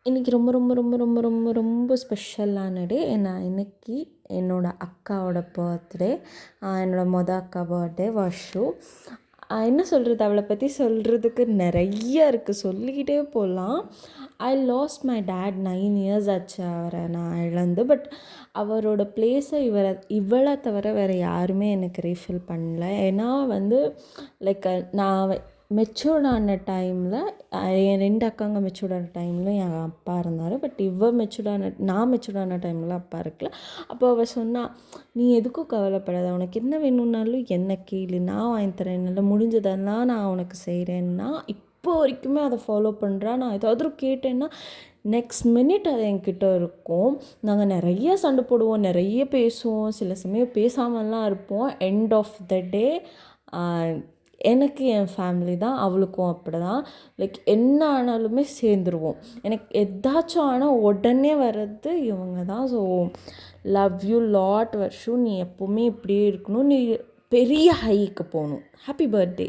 இன்றைக்கி ரொம்ப ரொம்ப ரொம்ப ரொம்ப ரொம்ப ரொம்ப ஸ்பெஷலான டே. நான் இன்றைக்கி என்னோடய அக்காவோட பர்த்டே. என்னோடய அக்கா பர்த்டே வர்ஷு. என்ன சொல்கிறது, அவளை பற்றி சொல்கிறதுக்கு நிறைய இருக்குது, சொல்லிக்கிட்டே போகலாம். ஐ லாஸ்ட் மை டேட் 9 இயர்ஸ் ஆச்சு அவரை நான் இழந்து. பட் அவரோட பிளேஸை இவளை தவிர வேறு யாருமே எனக்கு ரீஃபில் பண்ணல. ஏன்னா லைக் நான் மெச்சூர்ட் ஆன டைமில் என் 2 அக்காங்க மெச்சூர்ட் ஆன டைமில் என் அப்பா இருந்தார். பட் நான் மெச்சூர்ட் ஆன டைமில் அப்பா இருக்கல. அப்போ அவள் சொன்னால், நீ எதுக்கும் கவலைப்படாத, உனக்கு என்ன வேணும்னாலும் என்ன கேளு, நான் வாங்கி தரேன், என்னால் முடிஞ்சதெல்லாம் நான் உனக்கு செய்கிறேன்னா இப்போ வரைக்குமே அதை ஃபாலோ பண்ணுறா. நான் ஏதாவது கேட்டேன்னா நெக்ஸ்ட் மினிட் அது என்கிட்ட இருக்கும். நாங்கள் நிறைய சண்டை போடுவோம், நிறைய பேசுவோம், சில சமயம் பேசாமலாம் இருப்போம். எண்ட் ஆஃப் த டே எனக்கு என் ஃபேமிலி தான், அவளுக்கும் அப்படி தான். லைக் என்ன ஆனாலுமே சேர்ந்துருவோம். எனக்கு எதாச்சும் ஆனால் உடனே வர்றது இவங்க தான். So love you lot Varshu. நீ எப்போவுமே இப்படியே இருக்கணும், நீ பெரிய ஹைக்கு போகணும். Happy birthday.